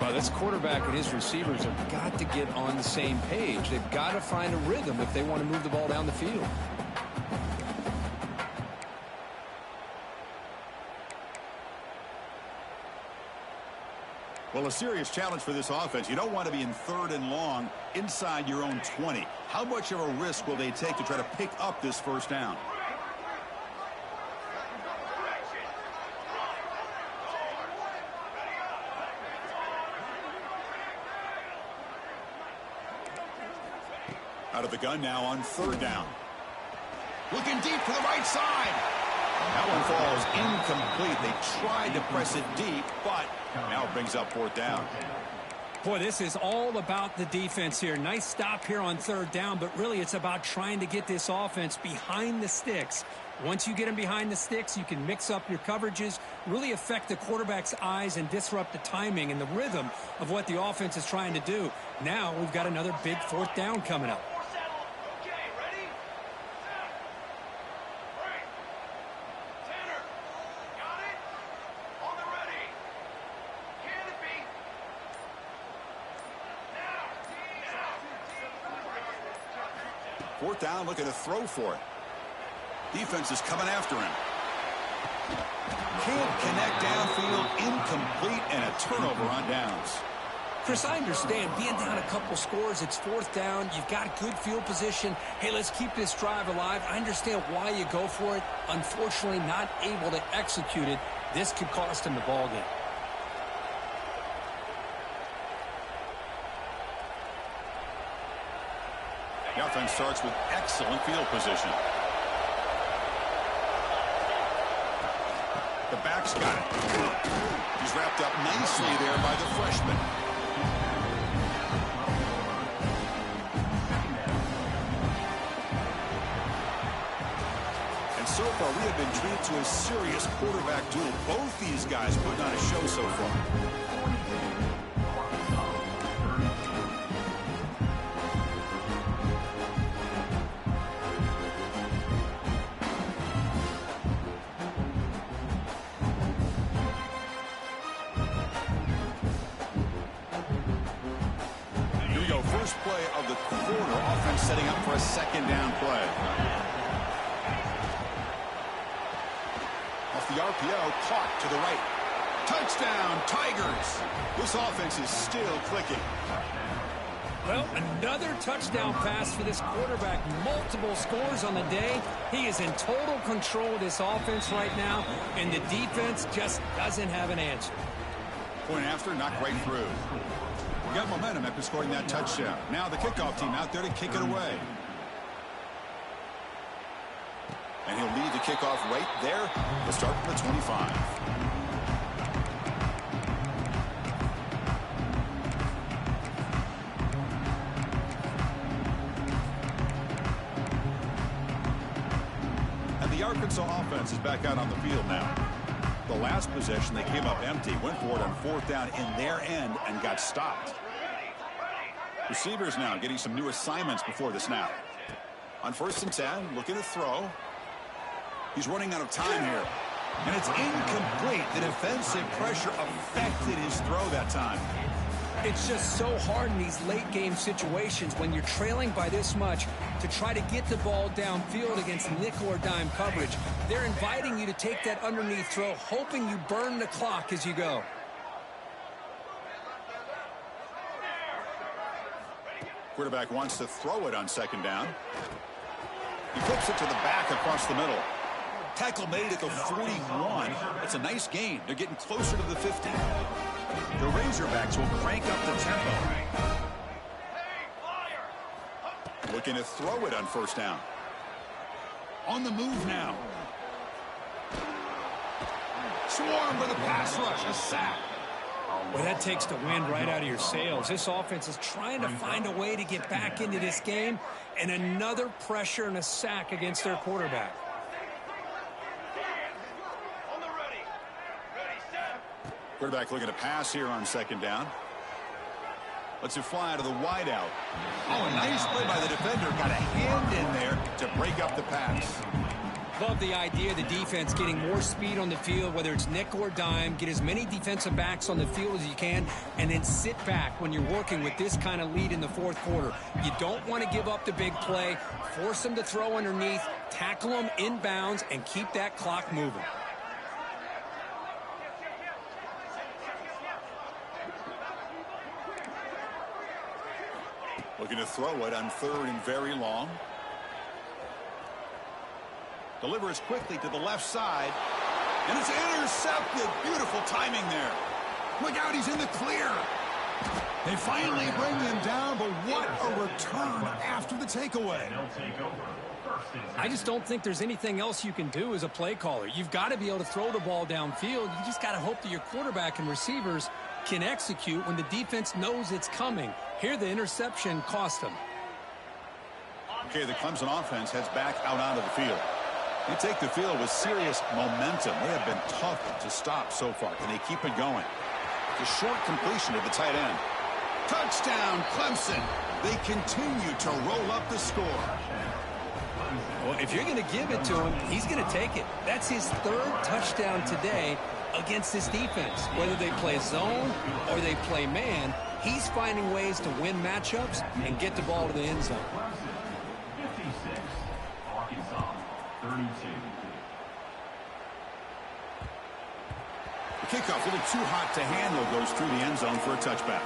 Well, this quarterback and his receivers have got to get on the same page. They've got to find a rhythm if they want to move the ball down the field. Well, a serious challenge for this offense. You don't want to be in 3rd and long inside your own 20. How much of a risk will they take to try to pick up this first down? Out of the gun now on 3rd down. Looking deep to the right side. That one falls incomplete. They tried to press it deep, but now it brings up 4th down. Boy, this is all about the defense here. Nice stop here on 3rd down, but really it's about trying to get this offense behind the sticks. Once you get them behind the sticks, you can mix up your coverages, really affect the quarterback's eyes and disrupt the timing and the rhythm of what the offense is trying to do. Now we've got another big 4th down coming up. Fourth down, looking to throw for it. Defense is coming after him. Can't connect downfield, incomplete, and a turnover on downs. Chris, I understand being down a couple scores, it's 4th down, you've got good field position. Hey, let's keep this drive alive. I understand why you go for it. Unfortunately, not able to execute it. This could cost him the ball game. The offense starts with excellent field position. The back's got it. He's wrapped up nicely there by the freshman. And so far, we have been treated to a serious quarterback duel. Both these guys putting on a show so far. First play of the quarter. Offense setting up for a second down play. Off the RPO, caught to the right. Touchdown, Tigers. This offense is still clicking. Well, another touchdown pass for this quarterback. Multiple scores on the day. He is in total control of this offense right now, and the defense just doesn't have an answer. Point after, knocked right through. Got momentum after scoring that touchdown. Now the kickoff team out there to kick it away. And he'll lead the kickoff right there to start from the 25. Arkansas offense is back out on the field now. The last possession, they came up empty, went for it on 4th down in their end and got stopped. Receivers now getting some new assignments before the snap. On 1st and 10, looking to throw. He's running out of time here. And it's incomplete. The defensive pressure affected his throw that time. It's just so hard in these late game situations when you're trailing by this much to try to get the ball downfield against nickel or dime coverage. They're inviting you to take that underneath throw, hoping you burn the clock as you go. Quarterback wants to throw it on 2nd down. He flips it to the back across the middle. Tackle made at the 41. That's a nice gain. They're getting closer to the 50. The Razorbacks will crank up the tempo. Looking to throw it on 1st down. On the move now. Swarm for the pass rush. A sack. Well, that takes the wind right out of your sails. This offense is trying to find a way to get back into this game, and another pressure and a sack against their quarterback. Quarterback looking to pass here on 2nd down. Lets it fly to the wideout. Oh, a nice play by the defender. Got a hand in there to break up the pass. Love the idea of the defense getting more speed on the field, whether it's nickel or dime. Get as many defensive backs on the field as you can, and then sit back when you're working with this kind of lead in the 4th quarter. You don't want to give up the big play. Force them to throw underneath, tackle them inbounds, and keep that clock moving. Looking to throw it on 3rd and very long. Delivers quickly to the left side. And it's intercepted. Beautiful timing there. Look out, he's in the clear. They finally bring him down, but what a return after the takeaway. I just don't think there's anything else you can do as a play caller. You've got to be able to throw the ball downfield. You just got to hope that your quarterback and receivers can execute when the defense knows it's coming. Here, the interception cost them. Okay, the Clemson offense heads back out onto the field. They take the field with serious momentum. They have been tough to stop so far. Can they keep it going? The short completion of the tight end. Touchdown, Clemson. They continue to roll up the score. Well, if you're going to give it to him, he's going to take it. That's his 3rd touchdown today against this defense. Whether they play zone or they play man, he's finding ways to win matchups and get the ball to the end zone. 56, Arkansas, 32. The kickoff a little too hot to handle, goes through the end zone for a touchback.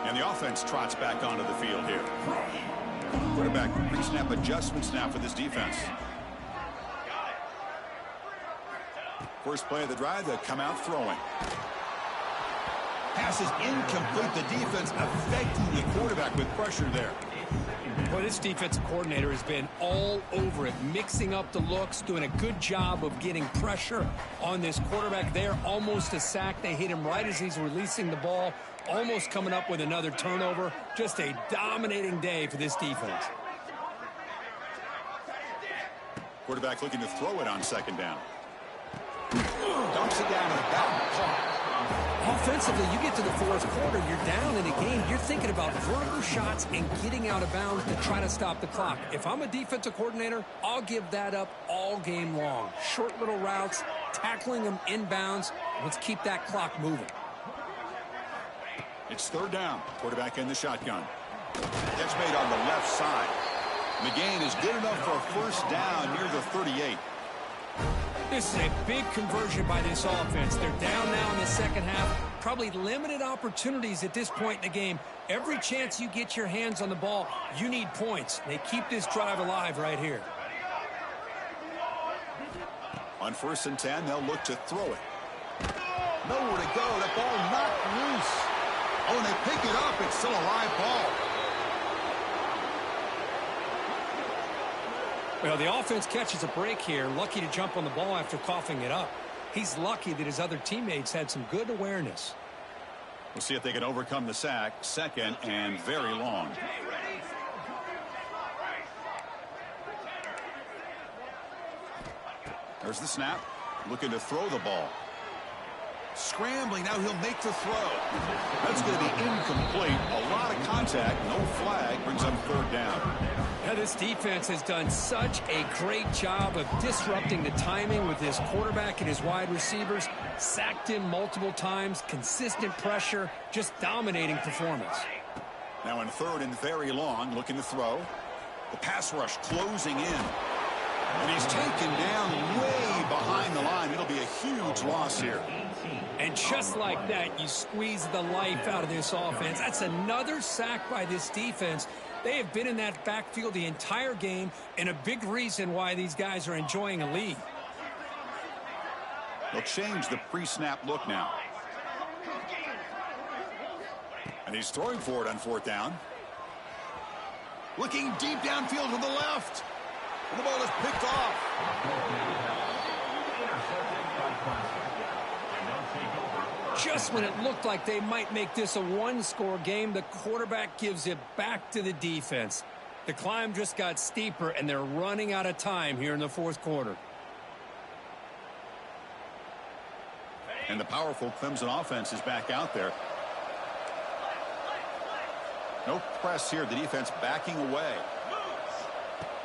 And the offense trots back onto the field here. Quarterback pre-snap adjustments now for this defense. First play of the drive, they come out throwing. Pass is incomplete. The defense affecting the quarterback with pressure there. Well, this defensive coordinator has been all over it, mixing up the looks, doing a good job of getting pressure on this quarterback there. Almost a sack. They hit him right as he's releasing the ball, almost coming up with another turnover. Just a dominating day for this defense. Quarterback looking to throw it on 2nd down. Dumps it down to the back. Offensively, you get to the 4th quarter, you're down in a game. You're thinking about vertical shots and getting out of bounds to try to stop the clock. If I'm a defensive coordinator, I'll give that up all game long. Short little routes, tackling them inbounds. Let's keep that clock moving. It's 3rd down. Quarterback in the shotgun. Catch made on the left side. The gain is good enough for a 1st down near the 38. This is a big conversion by this offense. They're down now in the 2nd half. Probably limited opportunities at this point in the game. Every chance you get your hands on the ball, you need points. They keep this drive alive right here. On 1st and 10, they'll look to throw it. Nowhere to go. That ball knocked loose. Oh, and they pick it up. It's still a live ball. Well, the offense catches a break here. Lucky to jump on the ball after coughing it up. He's lucky that his other teammates had some good awareness. We'll see if they can overcome the sack. 2nd and very long. There's the snap. Looking to throw the ball. Scrambling. Now he'll make the throw. That's going to be incomplete. A lot of contact. No flag. Brings up third down. Now, this defense has done such a great job of disrupting the timing with his quarterback and his wide receivers. Sacked him multiple times. Consistent pressure. Just dominating performance. Now in third and very long. Looking to throw. The pass rush closing in. And he's taken down way behind the line. It'll be a huge loss here. And just like that, you squeeze the life out of this offense. That's another sack by this defense. They have been in that backfield the entire game, and a big reason why these guys are enjoying a lead. They'll change the pre-snap look now. And he's throwing for it on fourth down. Looking deep downfield to the left. And the ball is picked off. Just when it looked like they might make this a one-score game, the quarterback gives it back to the defense. The climb just got steeper, and they're running out of time here in the fourth quarter. And the powerful Clemson offense is back out there. No press here. The defense backing away.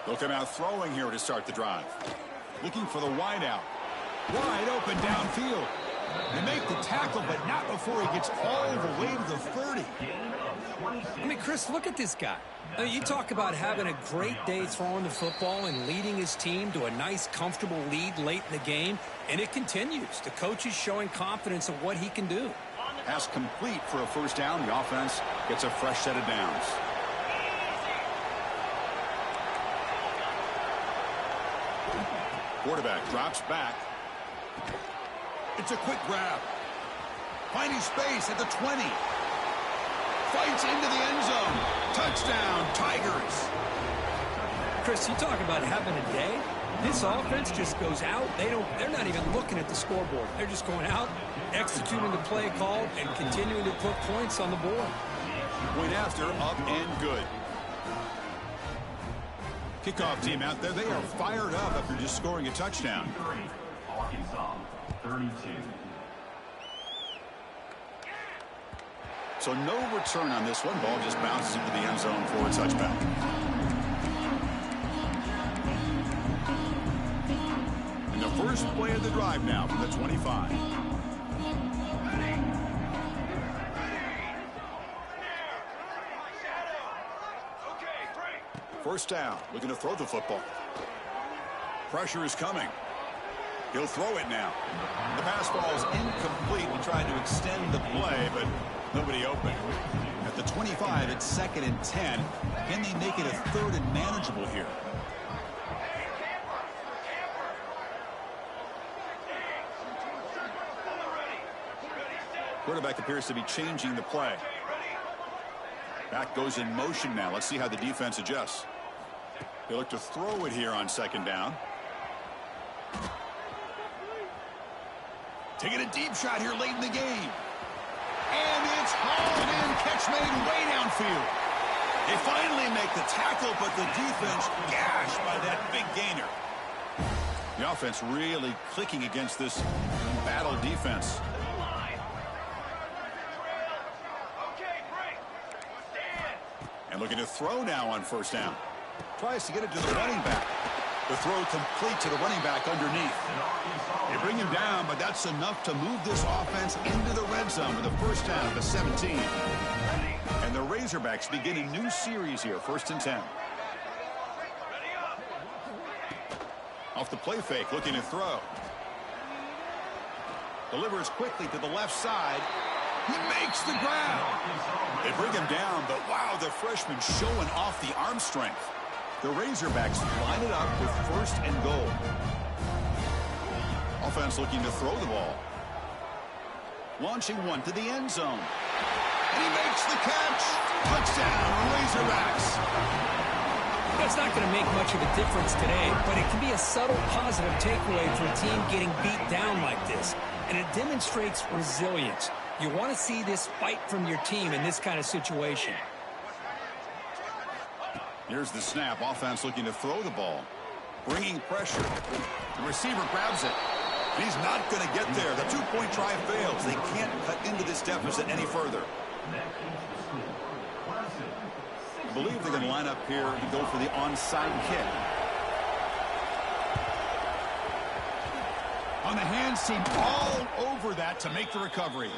They'll come out throwing here to start the drive. Looking for the wideout. Wide open downfield. They make the tackle, but not before he gets all the way to the 30. I mean, Chris, look at this guy. I mean, you talk about having a great day throwing the football and leading his team to a nice, comfortable lead late in the game, and it continues. The coach is showing confidence of what he can do. Pass complete for a first down. The offense gets a fresh set of downs. Quarterback drops back. It's a quick grab. Finding space at the 20. Fights into the end zone. Touchdown, Tigers. Chris, you talk about having a day. This offense just goes out. They're not even looking at the scoreboard. They're just going out, executing the play called, and continuing to put points on the board. Point after, up and good. Kickoff team out there. They are fired up after just scoring a touchdown. Arkansas, 32. So no return on this one. Ball just bounces into the end zone for a touchback. And the first play of the drive now from the 25. First down, looking to throw the football. Pressure is coming. He'll throw it now. The pass ball is incomplete. He tried to extend the play, but nobody open. At the 25, it's 2nd and 10. Can they make it a 3rd and manageable here? Quarterback appears to be changing the play. Back goes in motion now. Let's see how the defense adjusts. They look to throw it here on 2nd down. Taking a deep shot here late in the game. And it's hauled in. Catch made way downfield. They finally make the tackle, but the defense gashed by that big gainer. The offense really clicking against this battle defense. And looking to throw now on 1st down. Tries to get it to the running back. The throw complete to the running back underneath. They bring him down, but that's enough to move this offense into the red zone with a first down at the 17. And the Razorbacks begin a new series here, 1st and 10. Off the play fake, looking to throw. Delivers quickly to the left side. He makes the grab. They bring him down, but wow, the freshman showing off the arm strength. The Razorbacks line it up with 1st and goal. Offense looking to throw the ball. Launching one to the end zone. And he makes the catch. Touchdown, Razorbacks. That's not going to make much of a difference today, but it can be a subtle positive takeaway for a team getting beat down like this. And it demonstrates resilience. You want to see this fight from your team in this kind of situation. Here's the snap. Offense looking to throw the ball. Bringing pressure. The receiver grabs it. He's not going to get there. The two-point try fails. They can't cut into this deficit any further. I believe they're going to line up here and go for the onside kick. On the hands team all over that to make the recovery.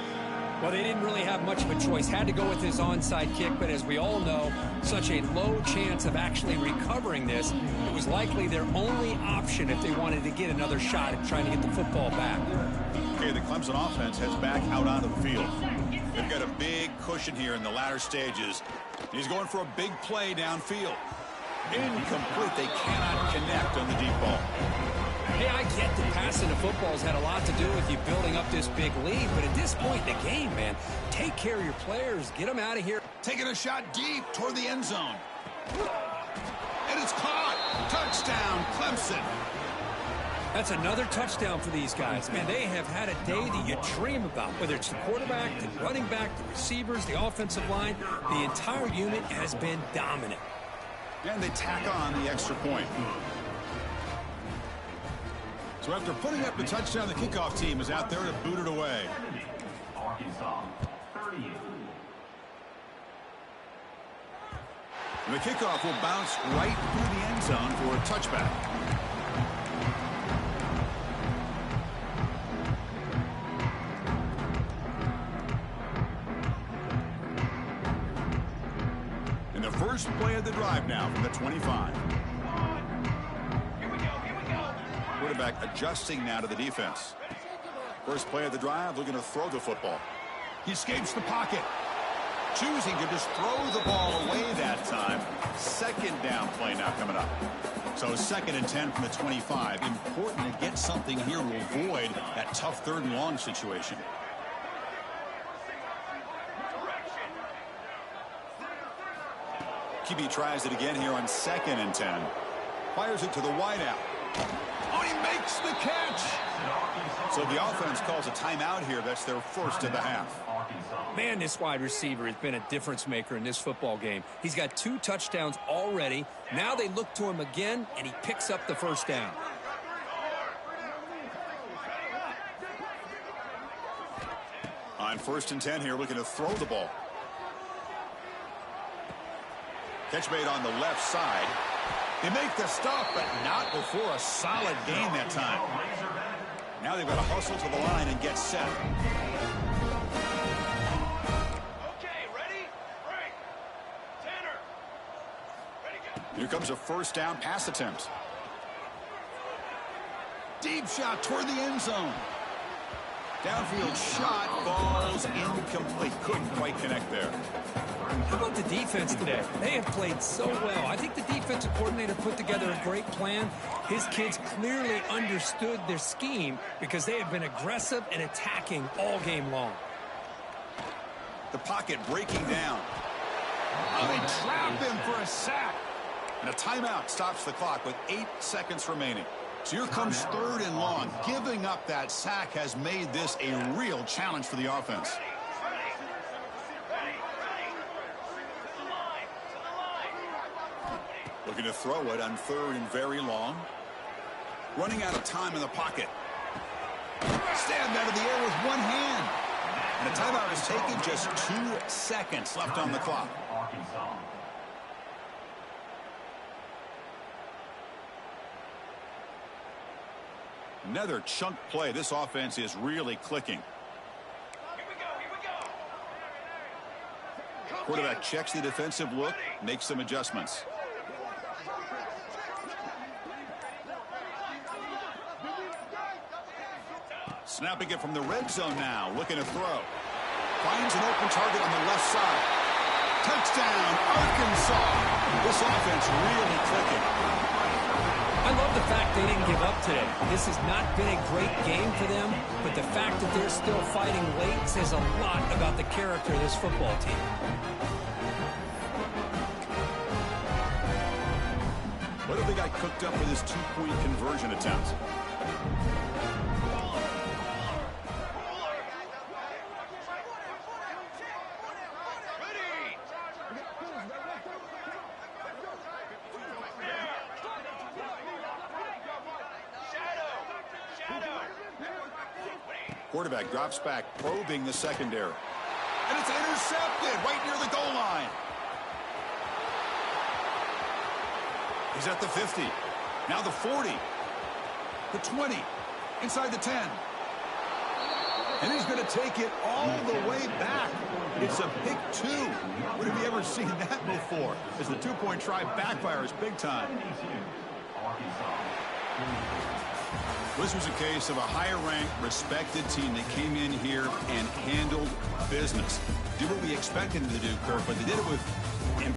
Well, they didn't really have much of a choice. Had to go with his onside kick, but as we all know, such a low chance of actually recovering this. It was likely their only option if they wanted to get another shot at trying to get the football back. Okay, the Clemson offense heads back out onto the field. They've got a big cushion here in the latter stages. He's going for a big play downfield. Incomplete. They cannot connect on the deep ball. Hey, I get that passing the football has had a lot to do with you building up this big lead, but at this point in the game, man, take care of your players. Get them out of here. Taking a shot deep toward the end zone. And it's caught. Touchdown, Clemson. That's another touchdown for these guys. Man, they have had a day that you dream about, whether it's the quarterback, the running back, the receivers, the offensive line. The entire unit has been dominant. And they tack on the extra point. So after putting up the touchdown, the kickoff team is out there to boot it away. Arkansas, 38. And the kickoff will bounce right through the end zone for a touchback. And the first play of the drive now from the 25. Quarterback adjusting now to the defense. First play of the drive, looking to throw the football. He escapes the pocket. Choosing to just throw the ball away that time. Second down play now coming up. So 2nd and 10 from the 25. Important to get something here to avoid that tough 3rd and long situation. QB tries it again here on 2nd and 10. Fires it to the wideout. Oh, he makes the catch. So the offense calls a timeout here. That's their first of the half. Man, this wide receiver has been a difference maker in this football game. He's got 2 touchdowns already. Now they look to him again, and he picks up the first down. On 1st and 10 here, looking to throw the ball. Catch made on the left side. They make the stop, but not before a solid gain that time. Now they've got to hustle to the line and get set. Okay, ready? Break. Tanner. Ready, go. Here comes a first down pass attempt. Deep shot toward the end zone. Downfield shot falls incomplete. Couldn't quite connect there. How about the defense today? They have played so well. I think the defensive coordinator put together a great plan. His kids clearly understood their scheme because they have been aggressive and attacking all game long. The pocket breaking down. Oh, they trap him for a sack. And a timeout stops the clock with 8 seconds remaining. So here comes 3rd and long. Giving up that sack has made this a real challenge for the offense. Looking to throw it on 3rd and very long. Running out of time in the pocket. Stabbed out of the air with one hand. And a timeout is taken. Just 2 seconds left on the clock. Arkansas. Another chunk play. This offense is really clicking. Here we go. Quarterback checks the defensive look, makes some adjustments. Snapping it from the red zone now, looking to throw. Finds an open target on the left side. Touchdown, Arkansas. This offense really clicking. I love the fact they didn't give up today. This has not been a great game for them, but the fact that they're still fighting late says a lot about the character of this football team. What have they got cooked up for this 2-point conversion attempt? Quarterback drops back, probing the secondary. And it's intercepted right near the goal line. He's at the 50. Now the 40. The 20. Inside the 10. And he's going to take it all the way back. It's a pick 2. When have you ever seen that before? As the two-point try backfires big time. This was a case of a higher-ranked, respected team that came in here and handled business. Did what we expected them to do, Kirk, but they did it with